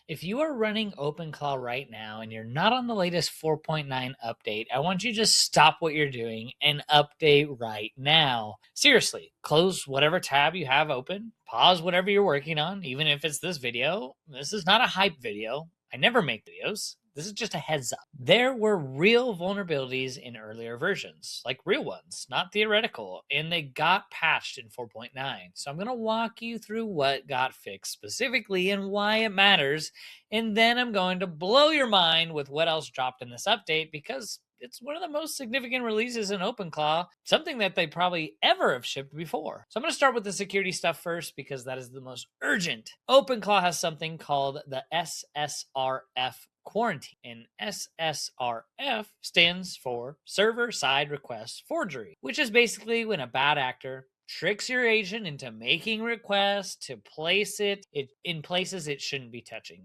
If you are running OpenClaw right now and you're not on the latest 4.9 update, I want you to just stop what you're doing and update right now. Seriously, close whatever tab you have open, pause whatever you're working on, even if it's this video. This is not a hype video. I never make videos. This is just a heads up. There were real vulnerabilities in earlier versions, like real ones, not theoretical, and they got patched in 4.9. So I'm going to walk you through what got fixed specifically and why it matters, and then I'm going to blow your mind with what else dropped in this update because it's one of the most significant releases in OpenClaw, something that they probably ever have shipped before. So I'm going to start with the security stuff first because that is the most urgent. OpenClaw has something called the SSRF quarantine, and SSRF stands for Server Side Request Forgery, which is basically when a bad actor tricks your agent into making requests to place it in places it shouldn't be touching.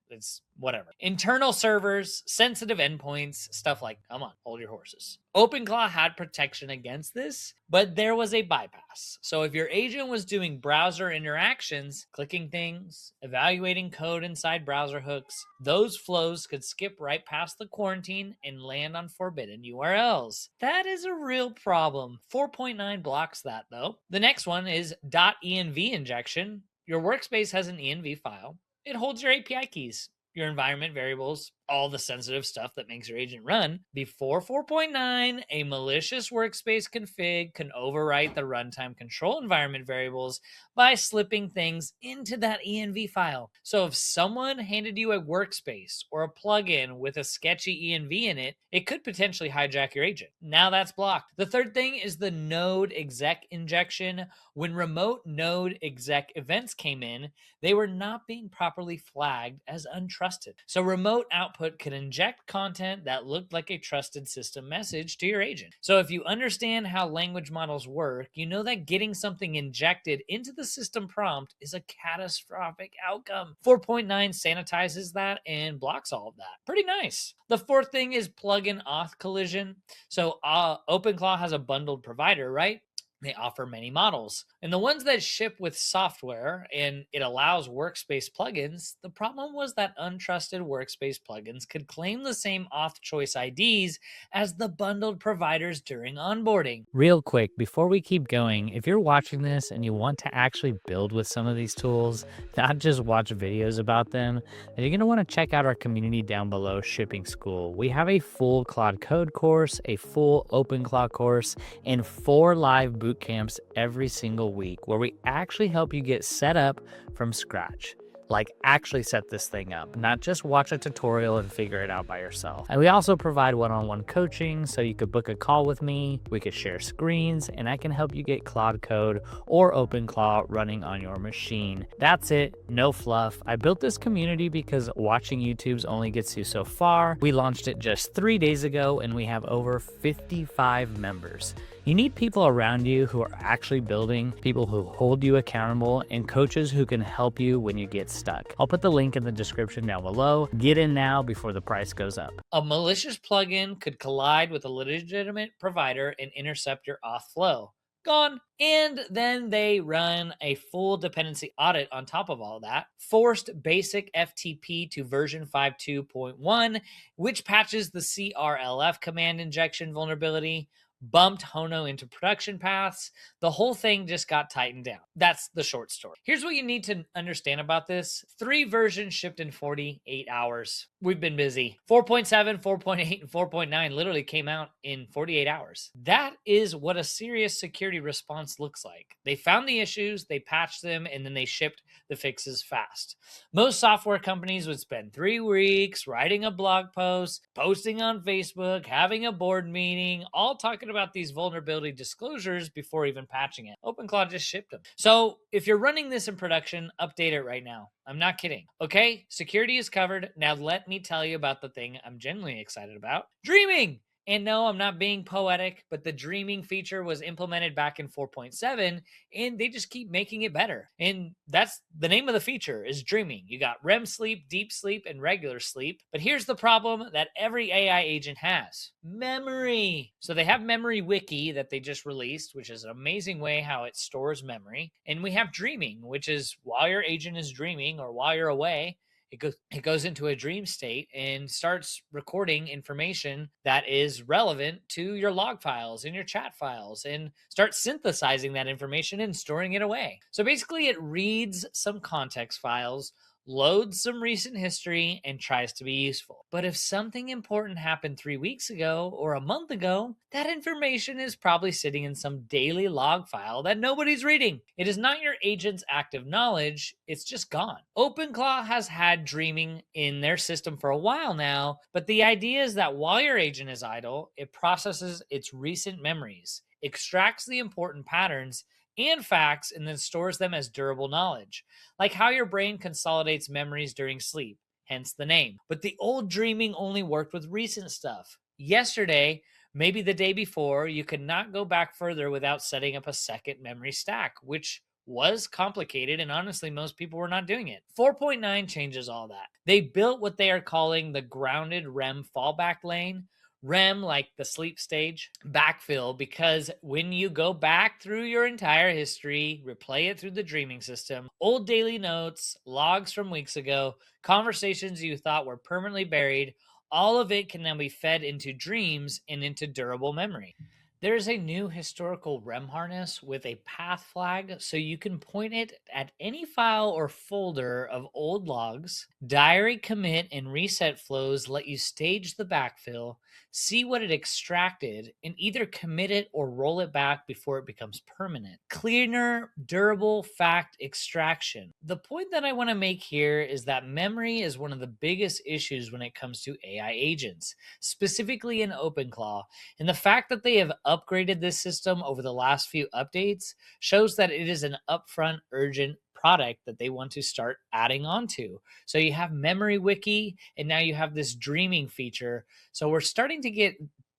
It's whatever. Internal servers, sensitive endpoints, stuff like, come on, hold your horses. OpenClaw had protection against this, but there was a bypass. So if your agent was doing browser interactions, clicking things, evaluating code inside browser hooks, those flows could skip right past the quarantine and land on forbidden URLs. That is a real problem. 4.9 blocks that though. The next one is .env injection. Your workspace has an env file. It holds your API keys, your environment variables, all the sensitive stuff that makes your agent run. Before 4.9, a malicious workspace config can overwrite the runtime control environment variables by slipping things into that env file. So if someone handed you a workspace or a plugin with a sketchy env in it, it could potentially hijack your agent. Now that's blocked. The third thing is the node exec injection. When remote node exec events came in, they were not being properly flagged as untrusted. So remote output could inject content that looked like a trusted system message to your agent. So if you understand how language models work, you know that getting something injected into the system prompt is a catastrophic outcome. 4.9 sanitizes that and blocks all of that. Pretty nice. The fourth thing is plugin auth collision. So OpenClaw has a bundled provider, right? They offer many models. And the ones that ship with software and it allows workspace plugins, the problem was that untrusted workspace plugins could claim the same auth choice IDs as the bundled providers during onboarding. Real quick, before we keep going, if you're watching this and you want to actually build with some of these tools, not just watch videos about them, then you're going to want to check out our community down below, Shipping Skool. We have a full Claude Code course, a full OpenClaw course, and 4 live bootcamps every single week where we actually help you get set up from scratch. Like actually set this thing up, not just watch a tutorial and figure it out by yourself. And we also provide one-on-one coaching, so you could book a call with me, we could share screens, and I can help you get Claude Code or OpenClaw running on your machine. That's it, no fluff. I built this community because watching YouTube's only gets you so far. We launched it just 3 days ago and we have over 55 members. You need people around you who are actually building, people who hold you accountable, and coaches who can help you when you get stuck. I'll put the link in the description down below. Get in now before the price goes up. A malicious plugin could collide with a legitimate provider and intercept your auth flow. Gone. And then they run a full dependency audit on top of all that, forced basic FTP to version 5.2.1, which patches the CRLF command injection vulnerability, bumped Hono into production paths. The whole thing just got tightened down. That's the short story. Here's what you need to understand about this. 3 versions shipped in 48 hours. We've been busy. 4.7, 4.8, and 4.9 literally came out in 48 hours. That is what a serious security response looks like. They found the issues, they patched them, and then they shipped the fixes fast. Most software companies would spend 3 weeks writing a blog post, posting on Facebook, having a board meeting, all talking about these vulnerability disclosures before even patching it. OpenClaw just shipped them. So if you're running this in production, update it right now. I'm not kidding. Okay, security is covered. Now let me tell you about the thing I'm genuinely excited about. Dreaming! And no, I'm not being poetic, but the dreaming feature was implemented back in 4.7, and they just keep making it better. And that's the name of the feature, is dreaming. You got REM sleep, deep sleep, and regular sleep. But here's the problem that every AI agent has. Memory. So they have Memory Wiki that they just released, which is an amazing way how it stores memory. And we have dreaming, which is while your agent is dreaming or while you're away, It goes into a dream state and starts recording information that is relevant to your log files and your chat files, and starts synthesizing that information and storing it away. So basically it reads some context files, loads some recent history, and tries to be useful. But if something important happened 3 weeks ago or a month ago, that information is probably sitting in some daily log file that nobody's reading. It is not your agent's active knowledge, it's just gone. OpenClaw has had dreaming in their system for a while now, but the idea is that while your agent is idle, it processes its recent memories, extracts the important patterns and facts, and then stores them as durable knowledge, like how your brain consolidates memories during sleep, hence the name. But the old dreaming only worked with recent stuff. Yesterday, maybe the day before, you could not go back further without setting up a second memory stack, which was complicated, and honestly, most people were not doing it. 4.9 changes all that. They built what they are calling the grounded REM fallback lane. REM, like the sleep stage, backfill, because when you go back through your entire history, replay it through the dreaming system, old daily notes, logs from weeks ago, conversations you thought were permanently buried, all of it can now be fed into dreams and into durable memory. There is a new historical REM harness with a path flag, so you can point it at any file or folder of old logs. Diary commit and reset flows let you stage the backfill, see what it extracted, and either commit it or roll it back before it becomes permanent. Cleaner, durable fact extraction. The point that I want to make here is that memory is one of the biggest issues when it comes to AI agents, specifically in OpenClaw, and the fact that they have upgraded this system over the last few updates shows that it is an upfront, urgent product that they want to start adding on to. So you have Memory Wiki, and now you have this dreaming feature. So we're starting to get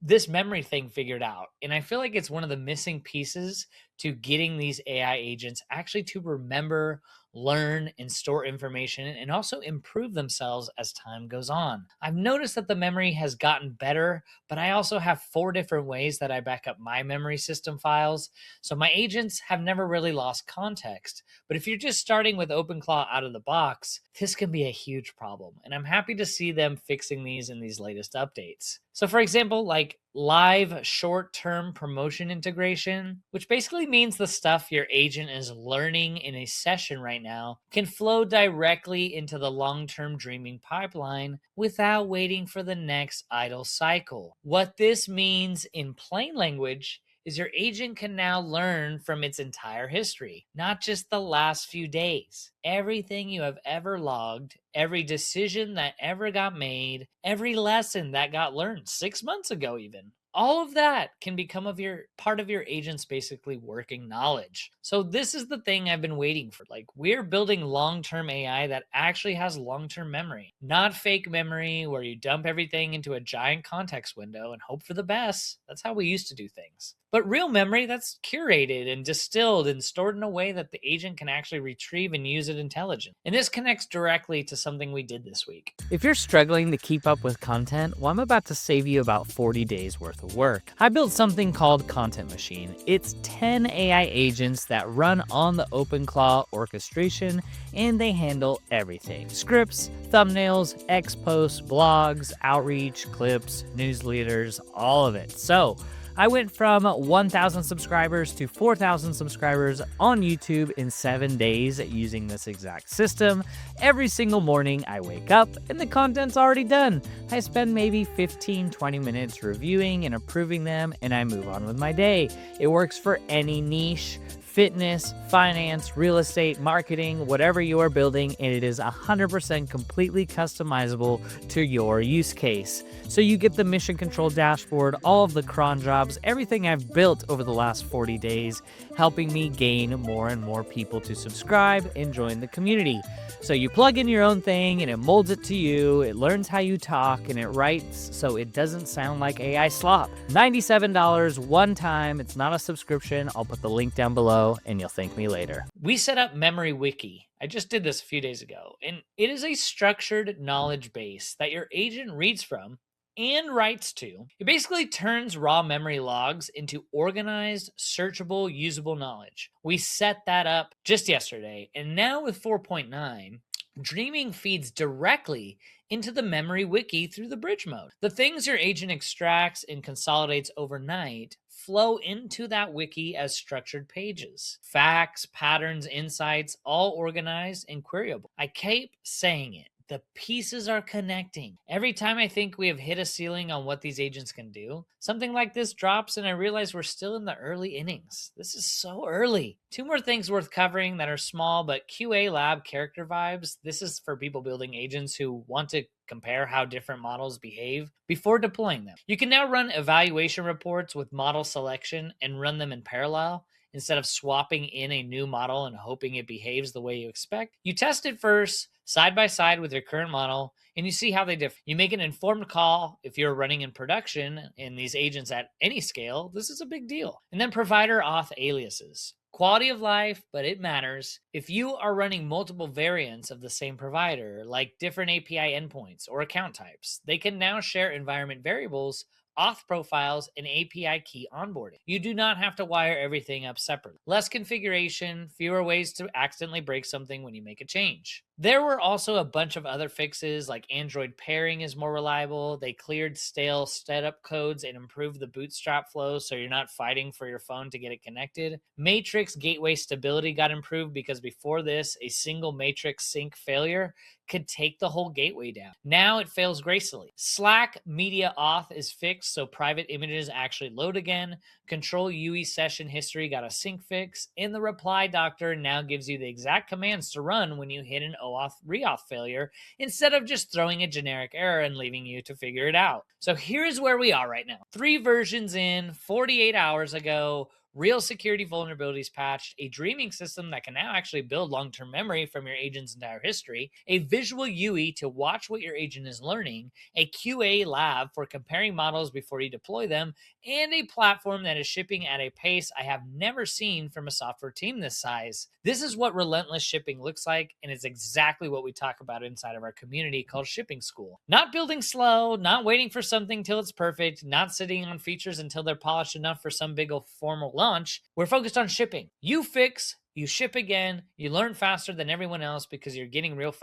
this memory thing figured out. And I feel like it's one of the missing pieces to getting these AI agents actually to remember, learn, and store information, and also improve themselves as time goes on. I've noticed that the memory has gotten better, but I also have 4 different ways that I back up my memory system files. So my agents have never really lost context. But if you're just starting with OpenClaw out of the box, this can be a huge problem. And I'm happy to see them fixing these in these latest updates. So for example, like live short-term promotion integration, which basically means the stuff your agent is learning in a session right now can flow directly into the long-term dreaming pipeline without waiting for the next idle cycle. What this means in plain language is your agent can now learn from its entire history, not just the last few days. Everything you have ever logged, every decision that ever got made, every lesson that got learned 6 months ago even. All of that can become part of your agent's basically working knowledge. So this is the thing I've been waiting for. Like, we're building long-term AI that actually has long-term memory, not fake memory where you dump everything into a giant context window and hope for the best. That's how we used to do things. But real memory that's curated and distilled and stored in a way that the agent can actually retrieve and use it intelligently. And this connects directly to something we did this week. If you're struggling to keep up with content, well, I'm about to save you about 40 days worth of work. I built something called Content Machine. It's 10 AI agents that run on the OpenClaw orchestration, and they handle everything: scripts, thumbnails, X-posts, blogs, outreach, clips, newsletters, all of it. So I went from 1,000 subscribers to 4,000 subscribers on YouTube in 7 days using this exact system. Every single morning I wake up and the content's already done. I spend maybe 15-20 minutes reviewing and approving them, and I move on with my day. It works for any niche: fitness, finance, real estate, marketing, whatever you are building, and it is 100% completely customizable to your use case. So you get the mission control dashboard, all of the cron jobs, everything I've built over the last 40 days, helping me gain more and more people to subscribe and join the community. So you plug in your own thing and it molds it to you, it learns how you talk, and it writes so it doesn't sound like AI slop. $97 one time, it's not a subscription. I'll put the link down below and you'll thank me later. We set up Memory Wiki. I just did this a few days ago, and it is a structured knowledge base that your agent reads from and writes to. It basically turns raw memory logs into organized, searchable, usable knowledge. We set that up just yesterday, and now with 4.9, Dreaming feeds directly into the memory wiki through the bridge mode. The things your agent extracts and consolidates overnight flow into that wiki as structured pages. Facts, patterns, insights, all organized and queryable. I keep saying it. The pieces are connecting. Every time I think we have hit a ceiling on what these agents can do, something like this drops and I realize we're still in the early innings. This is so early. Two more things worth covering that are small but QA lab character vibes. This is for people building agents who want to compare how different models behave before deploying them. You can now run evaluation reports with model selection and run them in parallel. Instead of swapping in a new model and hoping it behaves the way you expect, you test it first, side by side with your current model, and you see how they differ. You make an informed call if you're running in production in these agents at any scale. This is a big deal. And then provider auth aliases. Quality of life, but it matters. If you are running multiple variants of the same provider, like different API endpoints or account types, they can now share environment variables, auth profiles, and API key onboarding. You do not have to wire everything up separately. Less configuration, fewer ways to accidentally break something when you make a change. There were also a bunch of other fixes, like Android pairing is more reliable. They cleared stale setup codes and improved the bootstrap flow so you're not fighting for your phone to get it connected. Matrix gateway stability got improved because before this, a single matrix sync failure could take the whole gateway down. Now it fails gracefully. Slack media auth is fixed so private images actually load again. Control UE session history got a sync fix, and the reply doctor now gives you the exact commands to run when you hit an OAuth reauth failure instead of just throwing a generic error and leaving you to figure it out. So here's where we are right now. 3 versions in, 48 hours ago. Real security vulnerabilities patched, a dreaming system that can now actually build long-term memory from your agent's entire history, a visual UE to watch what your agent is learning, a QA lab for comparing models before you deploy them, and a platform that is shipping at a pace I have never seen from a software team this size. This is what relentless shipping looks like, and it's exactly what we talk about inside of our community called Shipping Skool. Not building slow, not waiting for something till it's perfect, not sitting on features until they're polished enough for some big formal launch. We're focused on shipping. You fix, you ship again, you learn faster than everyone else because you're getting real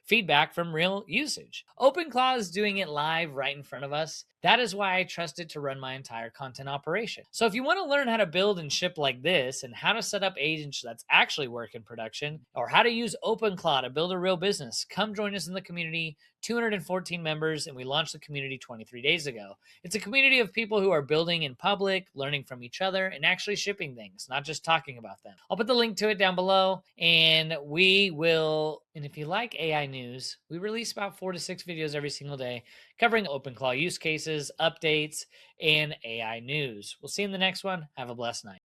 feedback from real usage. OpenClaw is doing it live right in front of us. That is why I trust it to run my entire content operation. So if you want to learn how to build and ship like this and how to set up agents that's actually work in production or how to use OpenClaw to build a real business, come join us in the community. 214 members, and we launched the community 23 days ago. It's a community of people who are building in public, learning from each other, and actually shipping things, not just talking about them. I'll put the link to it down below, and if you like AI news, we release about 4 to 6 videos every single day covering OpenClaw use cases, updates, and AI news. We'll see you in the next one. Have a blessed night.